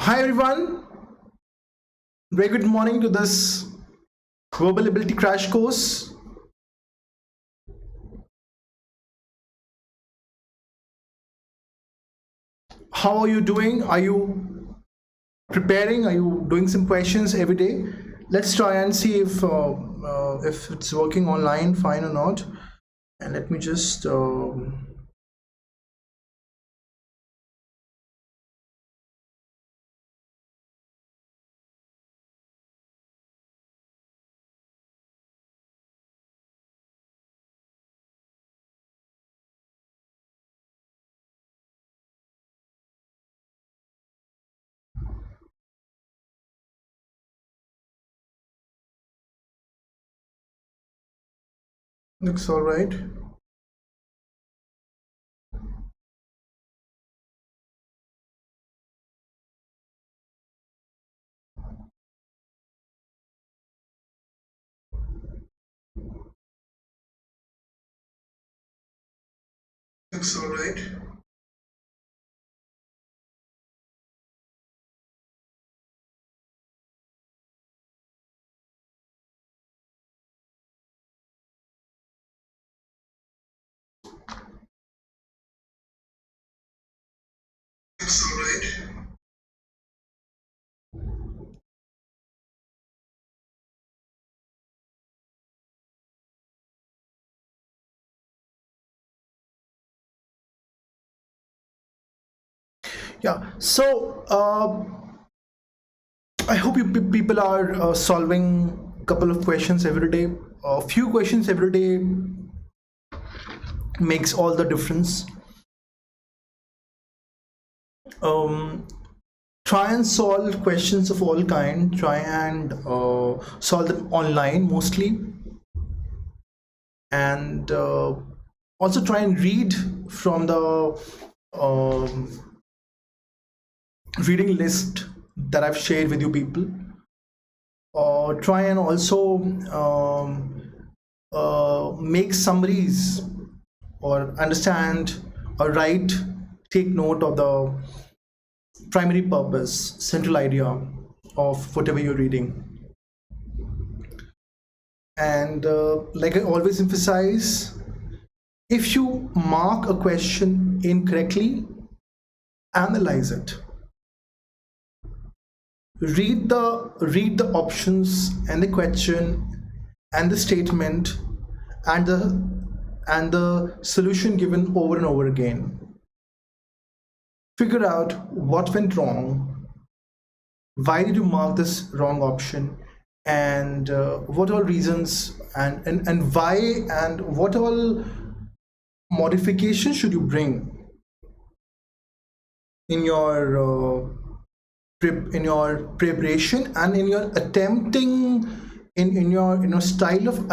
Hi everyone, very good morning to this verbal ability crash course. How are you doing? Are you preparing? Are you doing some questions every day? Let's try and see if it's working online fine or not. And let me just looks all right. Looks all right. Looks all right. Yeah, so I hope you people are solving a couple of questions every day. A few questions every day makes all the difference. Try and solve questions of all kind. Try and solve them online mostly, and also try and read from the reading list that I've shared with you people. Try and also make summaries or understand or write, take note of the primary purpose, central idea of whatever you're reading. And like I always emphasize, if you mark a question incorrectly, analyze it. Read the options and the question and the statement and the solution given over and over again. Figure out what went wrong, why did you mark this wrong option, and what all reasons and why, and what all modifications should you bring in your preparation and in your attempting in your style of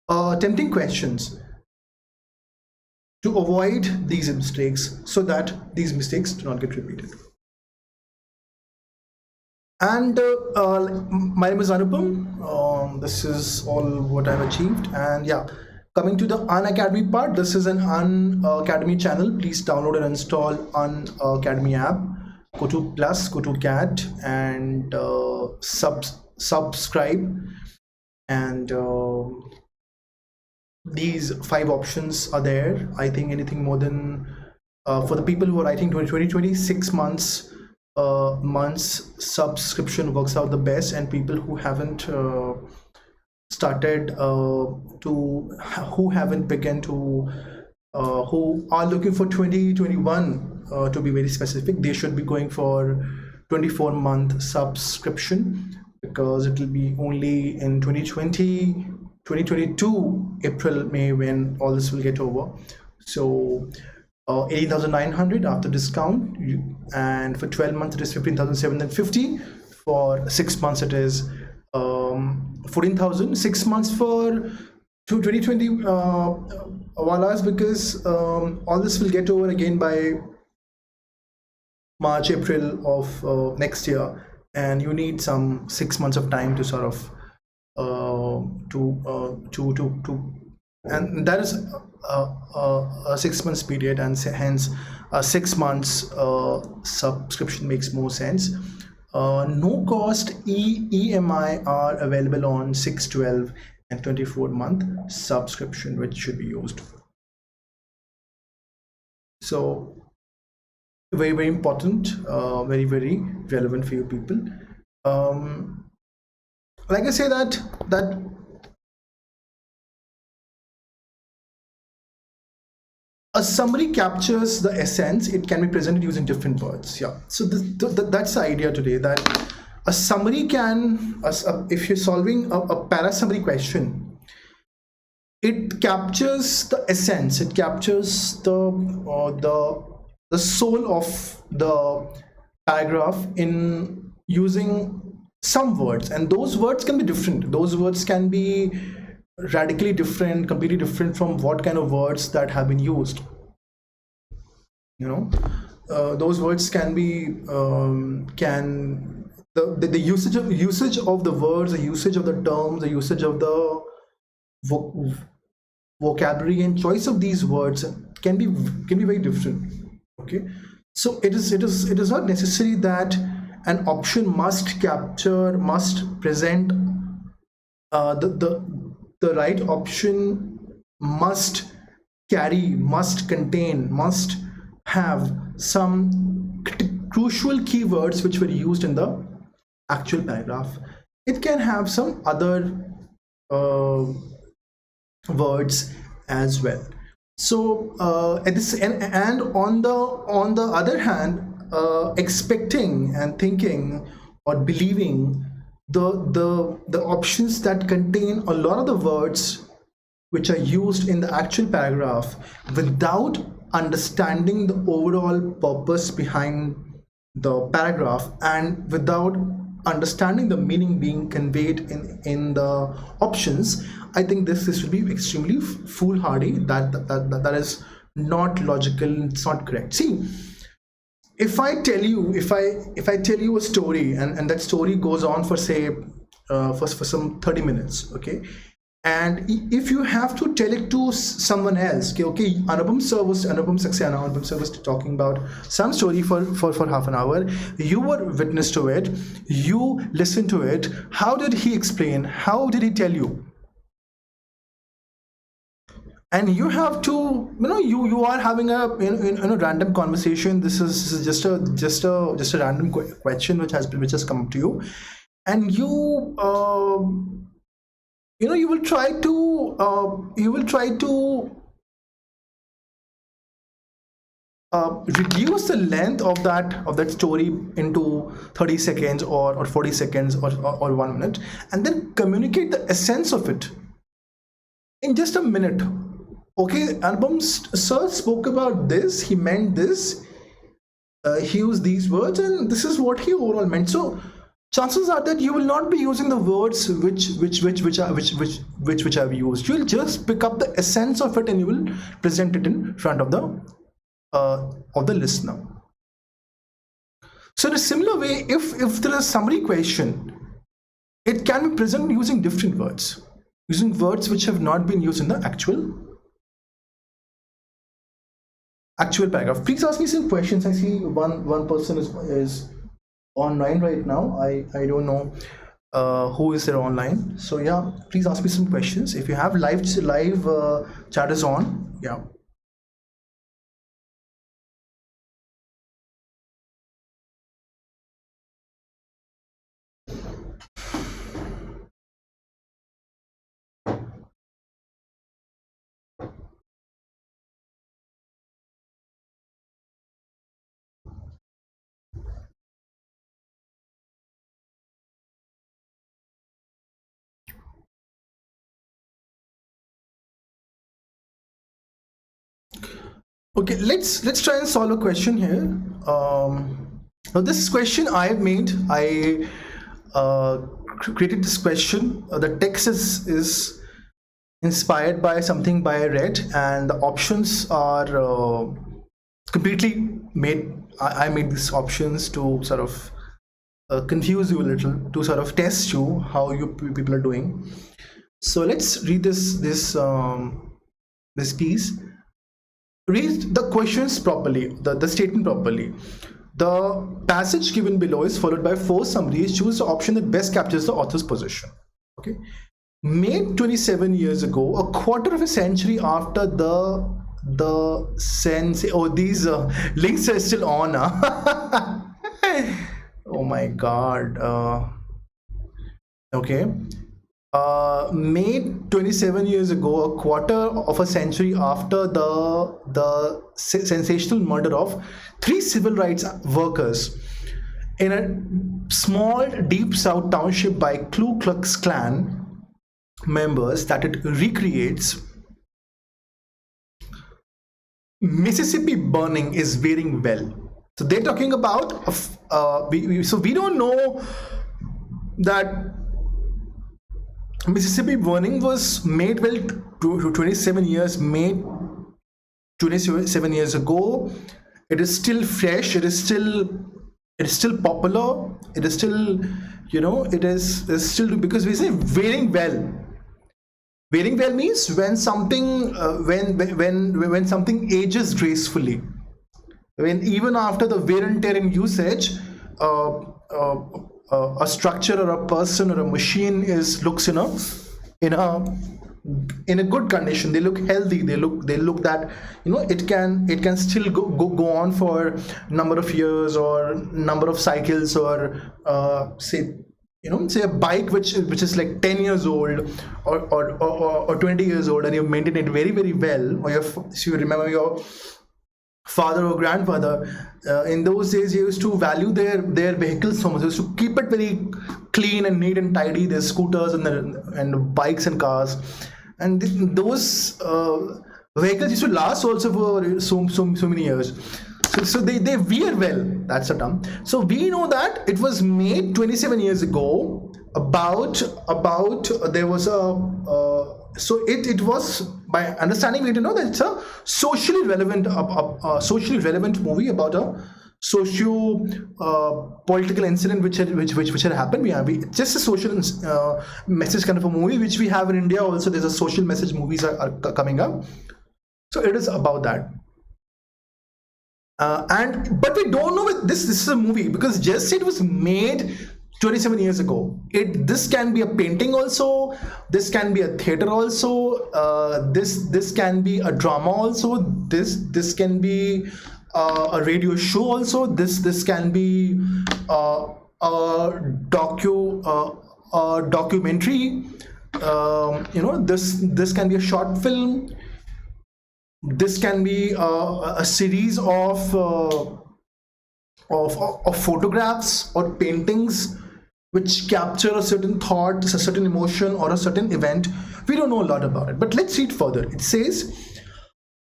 attempting questions to avoid these mistakes, so that these mistakes do not get repeated. And my name is Anupam. This is all what I've achieved. And yeah, coming to the Unacademy part, this is an Unacademy channel. Please download and install Unacademy app. Go to Plus, go to Cat, and subscribe. And these 5 options are there. I think anything more than for the people who are writing 2020 6 months subscription works out the best, and people who haven't started who haven't begun to who are looking for 2021 to be very specific, they should be going for 24-month subscription, because it will be only in 2022 April May when all this will get over. So 18,900 after discount, and for 12 months it is 15,750. For 6 months it is 14,000. 6 months for 2020 walas, because all this will get over again by March, April of next year, and you need some 6 months of time to sort of and that is a 6 months period, and hence 6 months subscription makes more sense. No cost EMI are available on 6, 12 and 24-month subscription, which should be used. So very, very important, very, very relevant for you people. Like I say that a summary captures the essence. It can be presented using different words. Yeah. So that's the idea today, that a summary can, if you're solving a para summary question, it captures the essence. It captures the soul of the paragraph in using some words, and those words can be different. Those words can be radically different, completely different from what kind of words that have been used. You know, those words can be the usage of the words, the usage of the terms, the usage of the vocabulary and choice of these words can be very different. Okay, so it is not necessary that an option must present the right option must contain, must have some crucial keywords which were used in the actual paragraph. It can have some other words as well. So at this and on the other hand, expecting and thinking or believing the options that contain a lot of the words which are used in the actual paragraph without understanding the overall purpose behind the paragraph and without understanding the meaning being conveyed in the options, I think this will be extremely foolhardy. That is not logical. It's not correct. See, if I tell you a story and that story goes on for say for some 30 minutes, okay, and if you have to tell it to someone else, okay, Anupam Saxena was talking about some story for half an hour, you were witness to it, you listened to it, how did he explain, how did he tell you? And you have to, you are having a random conversation. This is just a random question which has come up to you, and you you will try to reduce the length of that story into 30 seconds or 40 seconds or 1 minute, and then communicate the essence of it in just a minute. Okay, Anupam Sir spoke about this, he meant this, he used these words, and this is what he overall meant. So chances are that you will not be using the words which I've used. You'll just pick up the essence of it and you will present it in front of the listener. So in a similar way, if there is a summary question, it can be presented using different words, using words which have not been used in the actual paragraph. Please ask me some questions. I see one person is online right now. I don't know who is there online. So yeah, please ask me some questions. If you have live chat is on. Yeah. Okay, let's try and solve a question here. Now this question I have made. I created this question. The text is inspired by something I read, and the options are completely made. I made these options to sort of confuse you a little, to sort of test you how you people are doing. So let's read this this piece, read the questions properly, the statement properly. The passage given below is followed by 4 summaries. Choose the option that best captures the author's position. Okay. Made 27 years ago, a quarter of a century after the sense. Oh, these links are still on. Oh my God. Okay. Made 27 years ago, a quarter of a century after the sensational murder of 3 civil rights workers in a small deep south township by Ku Klux Klan members, that it recreates. Mississippi burning is wearing well. So they're talking about so we don't know that Mississippi burning was made well 27 years ago. It is still fresh. It is still popular. It is still, it is still, because we say wearing well. Wearing well means when something when something ages gracefully. When even after the wear and tear in usage, a structure or a person or a machine looks in a good condition. They look healthy. They look that it can still go on for number of years or number of cycles, or say a bike which is like 10 years old or 20 years old, and you maintain it very, very well, or if you remember your father or grandfather, in those days they used to value their vehicles so much. They used to keep it very clean and neat and tidy, their scooters and bikes and cars, and those vehicles used to last also for so many years. So they wear well. That's the term. So we know that it was made 27 years ago. About there was a so it was, by understanding, we know that it's a socially relevant movie about a socio-political incident which had happened. It's just a social message kind of a movie, which we have in India also. There's a social message movies are coming up. So it is about that. But we don't know if this is a movie, because just it was made 27 years ago. This can be a painting also. This can be a theater also. This can be a drama also. This can be a radio show also. This can be a documentary. This can be a short film. This can be a series of photographs or paintings which capture a certain thought, a certain emotion, or a certain event. We don't know a lot about it, but let's read further. It says,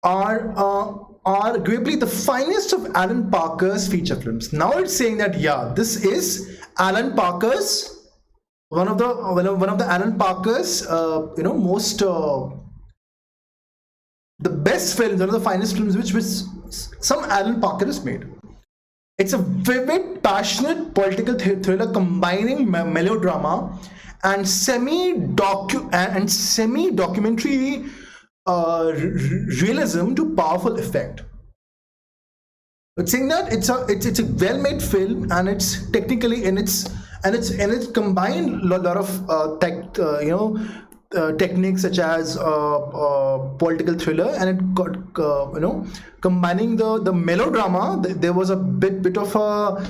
arguably the finest of Alan Parker's feature films. Now it's saying that, yeah, this is Alan Parker's, one of the Alan Parker's most the best films, one of the finest films which some Alan Parker has made. It's a vivid, passionate political thriller combining melodrama and semi-documentary realism to powerful effect. It's saying that it's a well-made film, and it's technically it's combined a lot of techniques such as political thriller, and it got combining the melodrama. There was a bit of a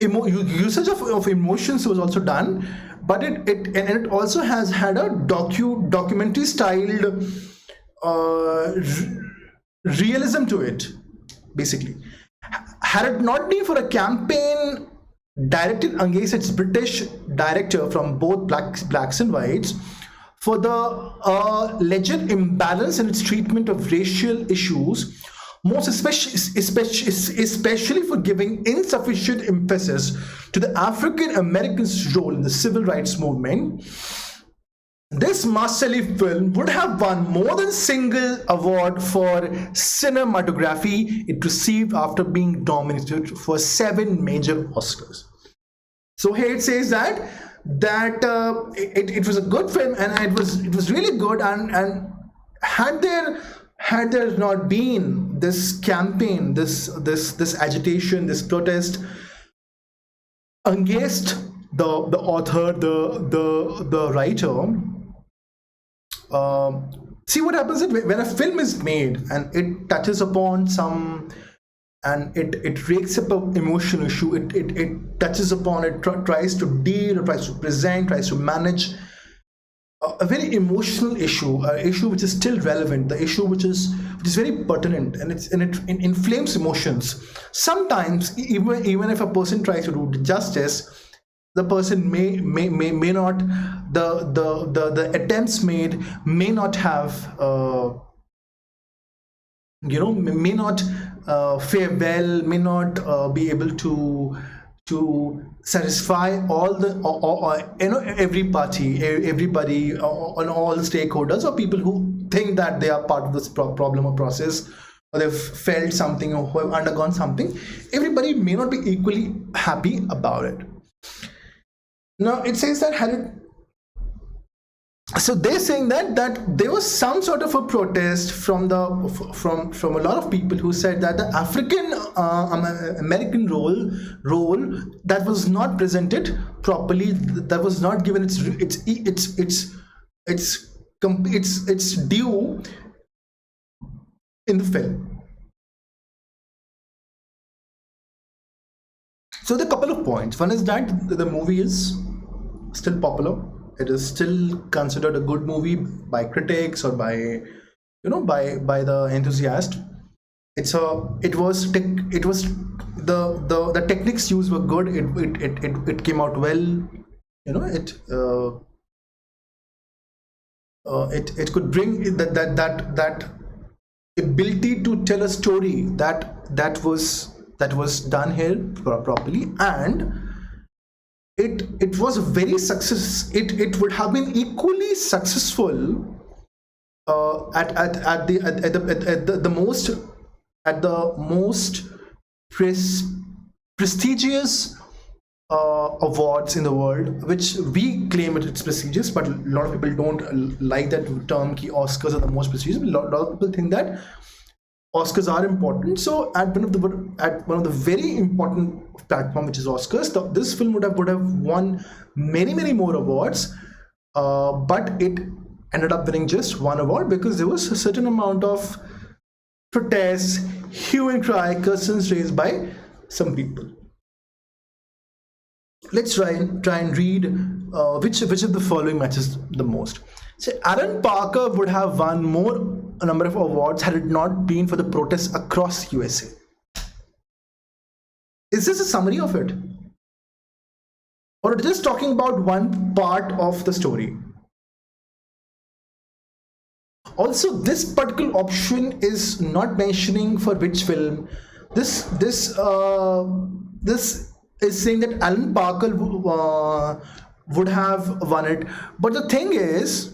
usage of emotions was also done, but it also has had a documentary styled realism to it, basically. Had it not been for a campaign directed against its British director from both blacks and whites for the alleged imbalance in its treatment of racial issues, most especially for giving insufficient emphasis to the African Americans' role in the civil rights movement, this masterly film would have won more than single award for cinematography it received after being nominated for 7 major Oscars. So here it says that it was a good film, and it was really good, and had there not been this campaign, this agitation, this protest against the author, the writer, see what happens is when a film is made and it touches upon some, and it rakes up an emotional issue, it touches upon, it tries to deal, or tries to present, tries to manage a very emotional issue, an issue which is still relevant, the issue which is very pertinent, and it inflames emotions. Sometimes even if a person tries to do justice, the person may not, the attempts made may not have may not fare well, may not be able to satisfy all the every party, everybody, and all the stakeholders, or people who think that they are part of this problem or process, or they've felt something, or who have undergone something. Everybody may not be equally happy about it. Now it says that so they're saying that there was some sort of a protest from a lot of people who said that the African American role that was not presented properly, that was not given its due in the film. So there are a couple of points. One is that the movie is still popular. It is still considered a good movie by critics, or by the enthusiast. The techniques used were good. It came out well. It could bring that ability to tell a story that was done here properly, and it was a very success. It would have been equally successful at the most prestigious awards in the world, which we claim it's prestigious, but a lot of people don't like that term. Ki Oscars are the most prestigious. A lot of people think that Oscars are important. So at one of the very important platform, which is Oscars, this film would have won many more awards, but it ended up winning just one award because there was a certain amount of protests, hue and cry, concerns raised by some people. Let's try and read which of the following matches the most. So Alan Parker would have won a number of awards had it not been for the protests across USA. Is this a summary of it? Or just talking about one part of the story? Also, this particular option is not mentioning for which film. This is saying that Alan Parker would have won it. But the thing is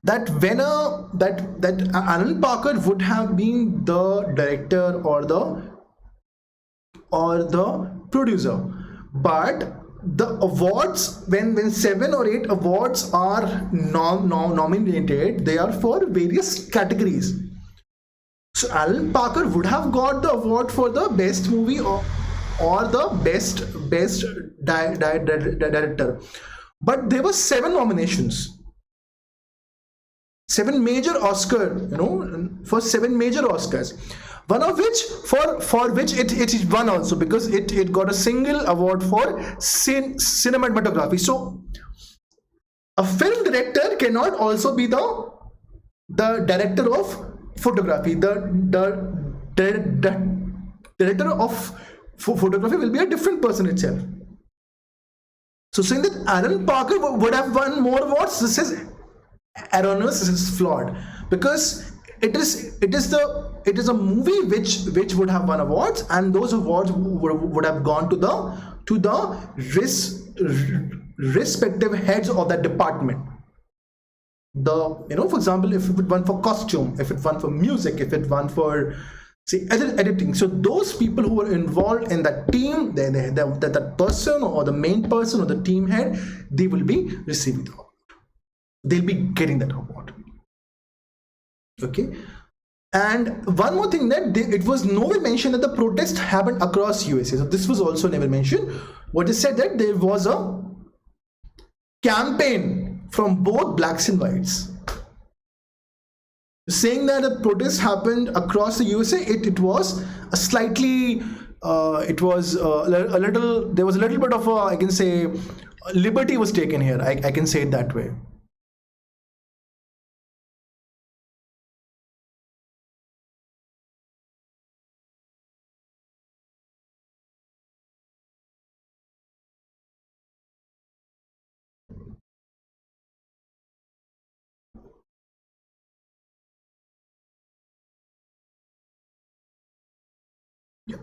that that Alan Parker would have been the director or the producer, but the awards, when 7 or 8 awards are nominated, they are for various categories. So Alan Parker would have got the award for the best movie or the best director, but there were 7 nominations. 7 major Oscar, for 7 major Oscars, one of which for which it won also, because it got a single award for cinematography. So a film director cannot also be the director of photography. The director of photography will be a different person itself. So saying that Alan Parker would have won more awards, this is erroneous, this is flawed, because it is a movie which would have won awards, and those awards would have gone to the respective heads of that department. For example, if it won for costume, if it won for music, if it won for editing, so those people who were involved in that team, that person or the main person or the team head, they will be receiving the award. they'll be getting that award. Okay. And one more thing, that it was nowhere mentioned that the protest happened across USA. So this was also never mentioned. What is said that there was a campaign from both blacks and whites saying that the protest happened across the USA. It was a slightly, it was a little, there was a little bit of a, I can say, liberty was taken here. I can say it that way. Yeah.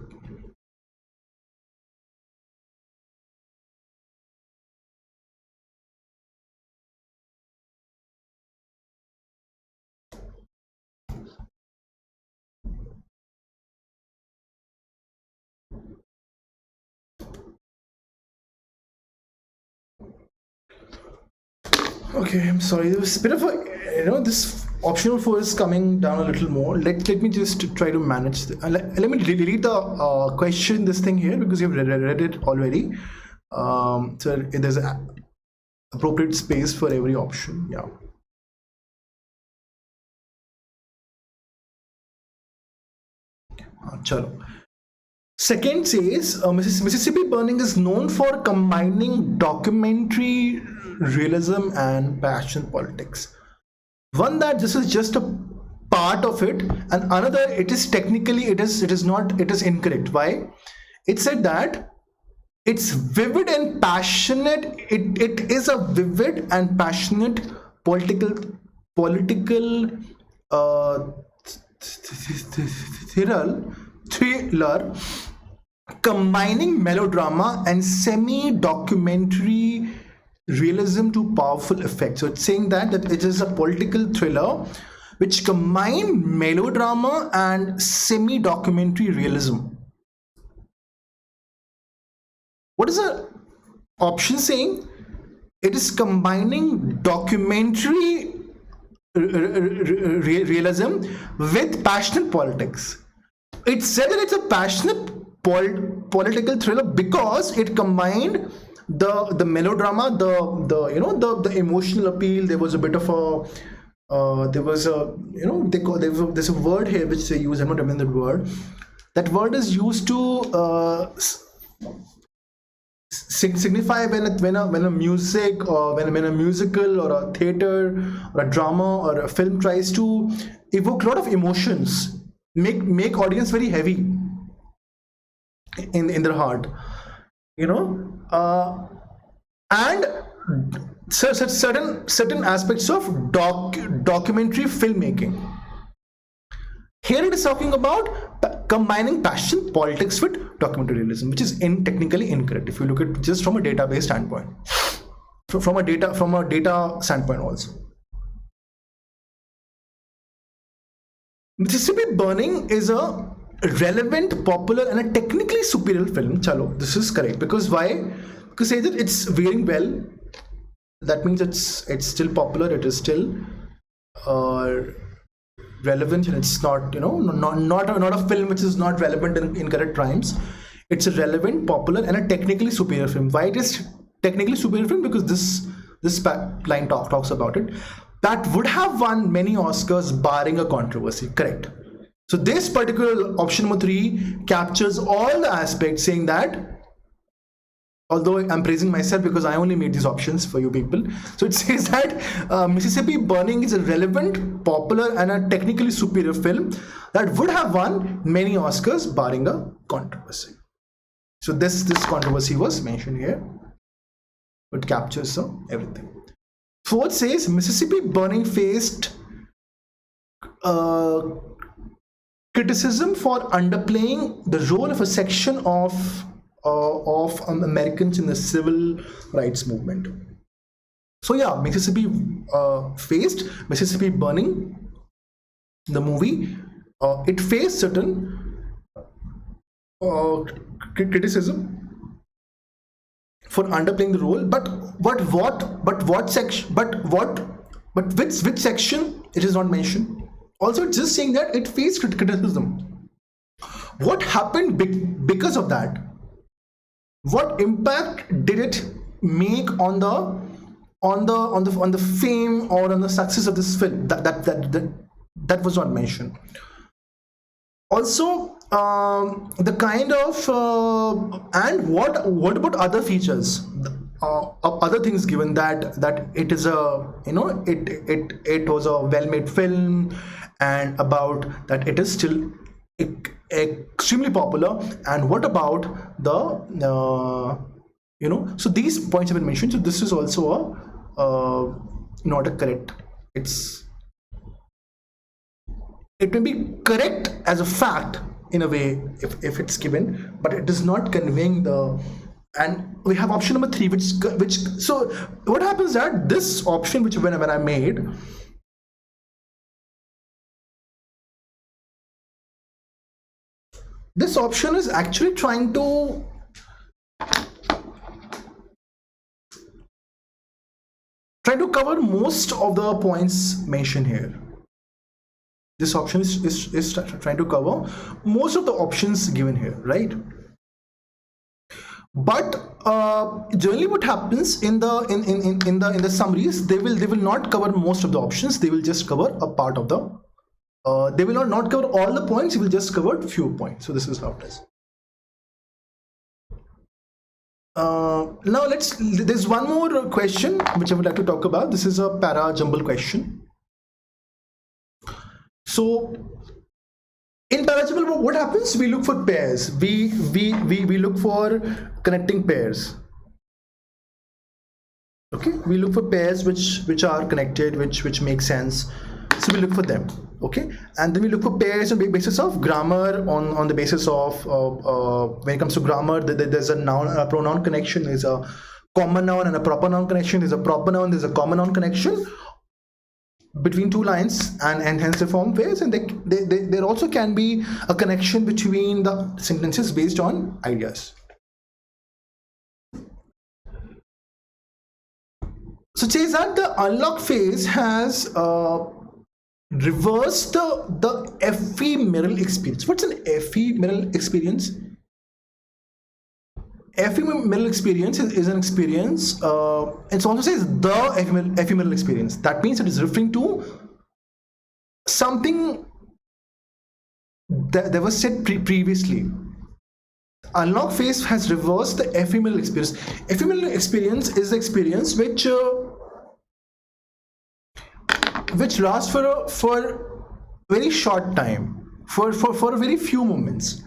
Okay, I'm sorry. There was a bit of a, this optional 4 is coming down a little more. Let me just try to manage let me delete the question, this thing here, because you've read it already. So there's an appropriate space for every option. Yeah. Chalo. Second says, Mississippi Burning is known for combining documentary realism and passion politics. One, that this is just a part of it, and another, it is technically, it is incorrect. Why? It said that it's vivid and passionate. It is a vivid and passionate political thriller combining melodrama and semi-documentary realism to powerful effect. So it's saying that it is a political thriller which combine melodrama and semi-documentary realism. What is the option saying? It is combining documentary realism with passionate politics. It said that it's a passionate political thriller because it combined the melodrama, the emotional appeal. There was a bit of a there's a word here which they use. I'm not remembering that word. That word is used to signify when a music, or when a musical or a theater or a drama or a film tries to evoke a lot of emotions, make audience very heavy in their heart, and certain aspects of documentary filmmaking. Here it is talking about combining passion politics with documentary realism, which is technically incorrect if you look at just from a database standpoint, from a data standpoint also. Mississippi Burning is a relevant, popular, and a technically superior film. Chalo, this is correct. Because why? Because say that it's wearing well. That means it's still popular. It is still relevant, and it's not not a film which is not relevant in current times. It's a relevant, popular, and a technically superior film. Why it is technically superior film? Because this line talks about it. That would have won many Oscars barring a controversy. Correct. So this particular option number 3 captures all the aspects, saying that, although I'm praising myself because I only made these options for you people. So it says that Mississippi Burning is a relevant, popular, and a technically superior film that would have won many Oscars barring a controversy. So this controversy was mentioned here. It captures everything. Fourth says Mississippi Burning faced criticism for underplaying the role of a section of Americans in the civil rights movement. So yeah, Mississippi faced Mississippi Burning, the movie. It faced certain criticism for underplaying the role, but what But which section, it is not mentioned. Also, it's just saying that it faced criticism. What happened because of that? What impact did it make on the fame or on the success of this film? That was not mentioned. Also, the kind of and what about other features, other things, given that it is a, it was a well-made film, and about that it is still extremely popular. And what about the so these points have been mentioned. So this is also a not a correct, it may be correct as a fact in a way if it's given, but it is not conveying the. And we have option number 3, which so what happens that this option, which when I made, this option is actually trying to cover most of the points mentioned here. This option is trying to cover most of the options given here, right? But generally what happens in the summaries, they will not cover most of the options. They will just cover a part of the they will not cover all the points. They will just cover a few points. So this is how it is. Now there's one more question which I would like to talk about. This is a para jumble question. So in para jumble, what happens? We look for pairs. We look for connecting pairs. Okay, we look for pairs which are connected, which make sense. So we look for them. Okay, and then we look for pairs on the basis of grammar, on the basis of when it comes to grammar, there's a noun, a pronoun connection, there's a common noun and a proper noun connection, there's a proper noun, there's a common noun connection between two lines, and hence they form pairs. And there also can be a connection between the sentences based on ideas. So it says that the unlock phase has reversed the ephemeral experience. What's an ephemeral experience? Ephemeral experience is an experience, it also says the ephemeral experience. That means it is referring to something that was said previously. Unlock phase has reversed the ephemeral experience. Ephemeral experience is the experience which lasts for a very short time, for a very few moments.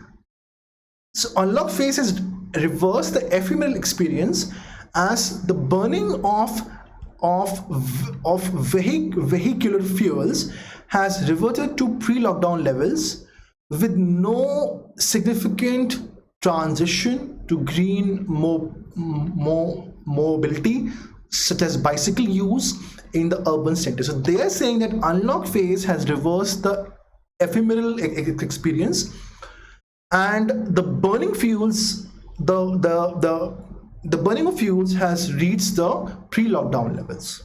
So unlock phase has reversed the ephemeral experience as the burning of vehicular fuels has reverted to pre-lockdown levels, with no significant transition to green mobility, such as bicycle use in the urban center. So they are saying that unlock phase has reversed the ephemeral experience, and the burning fuels, the burning of fuels has reached the pre-lockdown levels.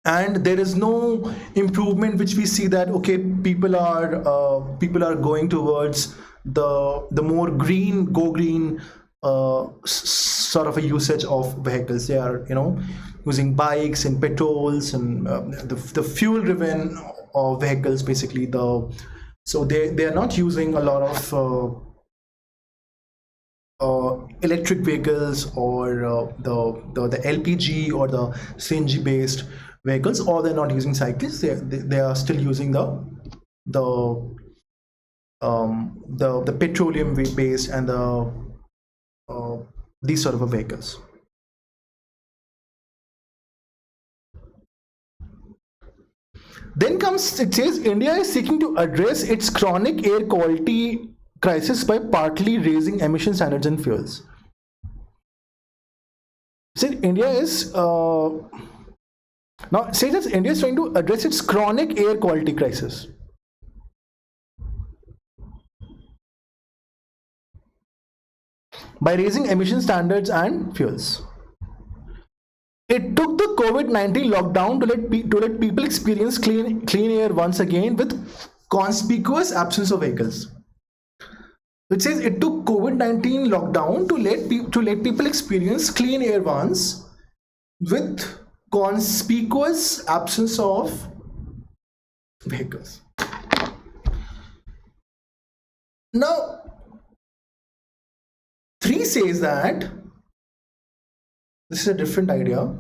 And there is no improvement which we see that, okay, people are going towards the more green, sort of a usage of vehicles. They are using bikes and petrols and the fuel driven vehicles, basically. So they are not using a lot of electric vehicles or the LPG or the CNG based vehicles, or they're not using cycles. They are still using the petroleum based and these sort of vehicles. Then comes, it says, India is seeking to address its chronic air quality crisis by partly raising emission standards and fuels. So India is now say that India is trying to address its chronic air quality crisis. By raising emission standards and fuels. it took the COVID-19 lockdown to let people experience clean air once again with conspicuous absence of vehicles. It says it took COVID-19 lockdown to let people experience clean air once with conspicuous absence of vehicles. Now, 3 says that this is a different idea.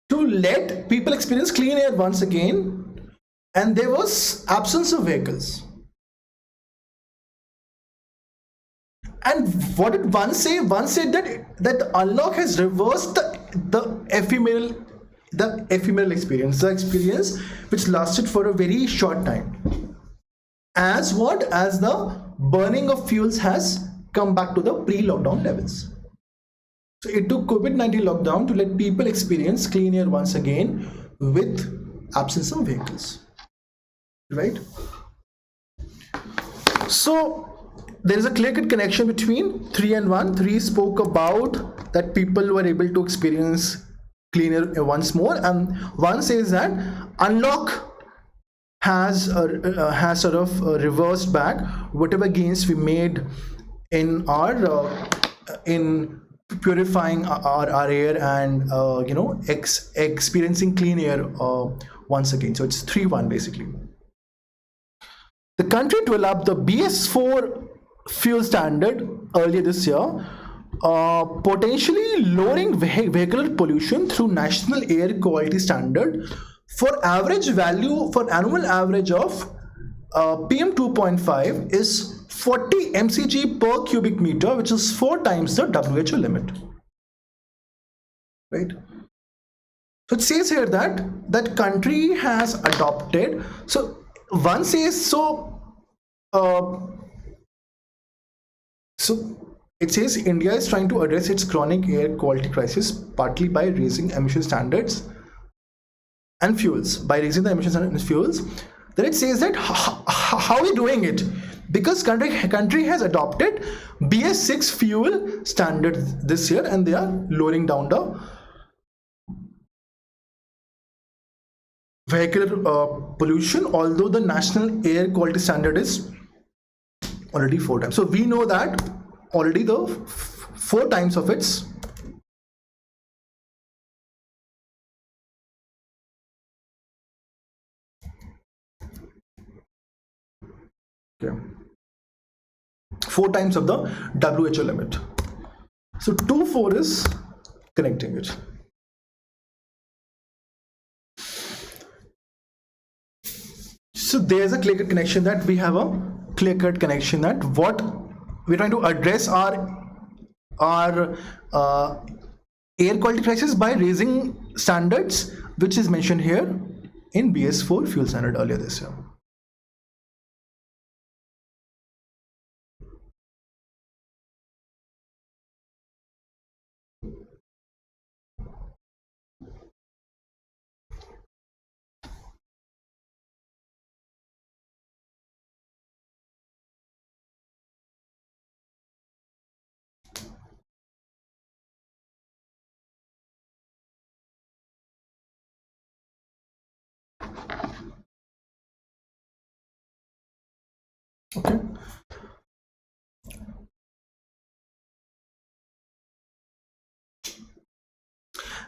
To let people experience clean air once again, and there was absence of vehicles. And what did one say? One said that the unlock has reversed the ephemeral experience, the experience which lasted for a very short time. As the burning of fuels has come back to the pre-lockdown levels. So it took COVID-19 lockdown to let people experience clean air once again with absence of vehicles. Right? So there is a clear-cut connection between 3 and 1. 3 spoke about that people were able to experience clean air once more, and 1 says that unlock has sort of reversed back whatever gains we made in our in purifying our air and experiencing clean air once again. So it's 3-1 basically. The country developed the BS4 fuel standard earlier this year, potentially lowering vehicular pollution through national air quality standard for annual average of PM 2.5 is 40 mcg per cubic meter, which is 4 times the WHO limit. Right? So it says here that country has adopted. So one says so. So it says India is trying to address its chronic air quality crisis partly by raising emission standards and fuels. By raising the emission standards and fuels, then it says that how are we doing it? Because country has adopted BS6 fuel standard this year, and they are lowering down the vehicular pollution, although the national air quality standard is already 4 times. So we know that already the 4 times of its okay, 4 times of the WHO limit. So 2-4 is connecting it. So there's a clear-cut connection that we have a clear-cut connection that what we're trying to address our air quality crisis by raising standards, which is mentioned here in BS4 fuel standard earlier this year. Okay.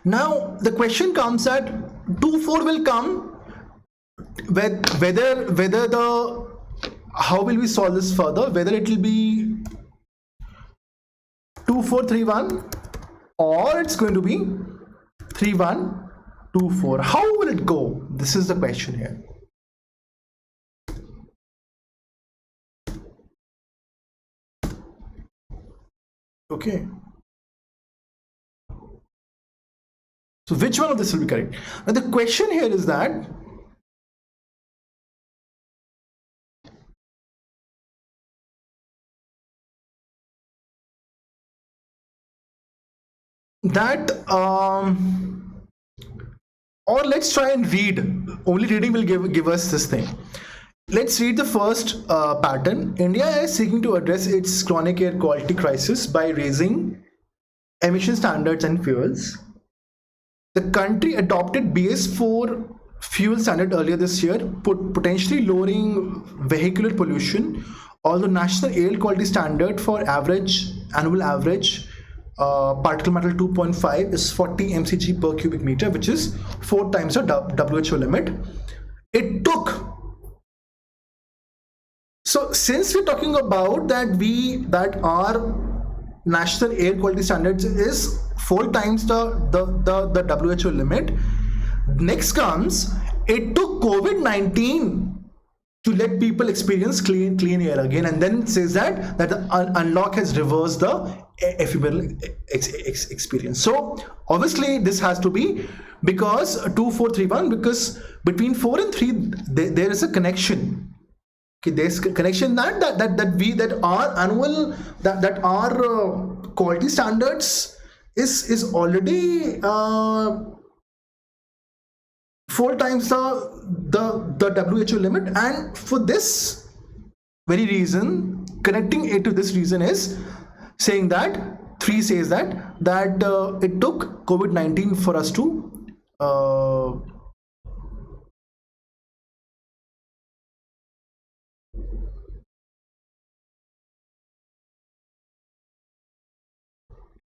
Now the question comes that 2-4 will come whether the how will we solve this further, whether it will be 2-4-3-1 or it's going to be 3-1-2-4. How will it go? This is the question here. Okay. So which one of this will be correct? Now the question here is that or let's try and read. Only reading will give us this thing. Let's read the first pattern. India is seeking to address its chronic air quality crisis by raising emission standards and fuels. The country adopted BS4 fuel standard earlier this year, potentially lowering vehicular pollution. Although national air quality standard for annual average particle matter 2.5 is 40 mcg per cubic meter, which is 4 times the WHO limit. It took. So since we're talking about that our national air quality standards is 4 times the WHO limit, next comes, it took COVID-19 to let people experience clean air again, and then it says that the unlock has reversed the ephemeral experience. So obviously this has to be because 2431, because between 4 and 3 there is a connection. Okay, there's a connection that our annual our quality standards is already 4 times the WHO limit, and for this very reason, connecting it to this reason is saying that 3 says that it took COVID-19 for us to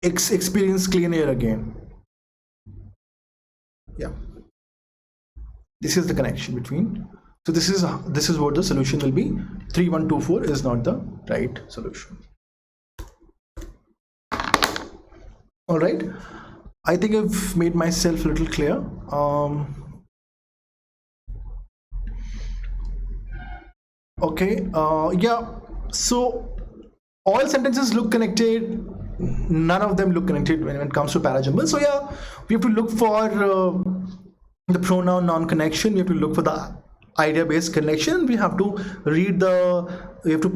experience clean air again. Yeah, this is the connection between. So this is what the solution will be. 3124 is not the right solution. All right, I think I've made myself a little clear. Okay, yeah, so all sentences look connected, none of them look connected when it comes to parajumble. So yeah, we have to look for the pronoun non-connection, we have to look for the idea-based connection, we have to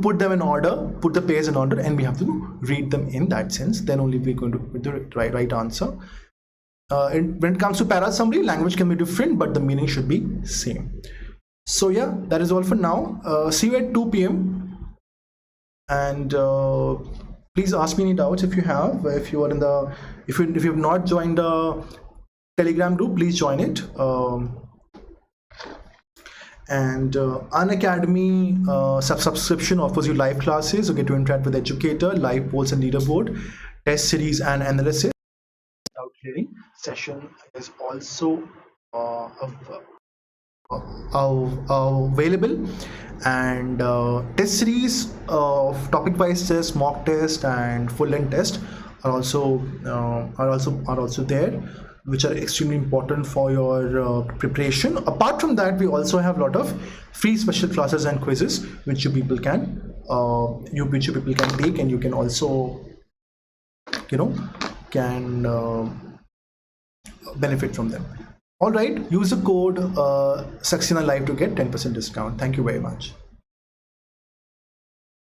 put them in order, put the pairs in order, and we have to read them in that sense. Then only we're going to put the right answer. And when it comes to para summary, language can be different, but the meaning should be same. So yeah, that is all for now. See you at 2 p.m. and please ask me any doubts if you have. If you have not joined the Telegram group, please join it. And Unacademy subscription offers you live classes. You get to interact with the educator, live polls and leaderboard, test series and analysis. Doubt clearing session is also available, and test series of topic-wise test, mock test, and full-length test are also there, which are extremely important for your preparation. Apart from that, we also have a lot of free special classes and quizzes which you people can take, and you can also benefit from them. All right, use the code Saxena Live to get 10% discount. Thank you very much.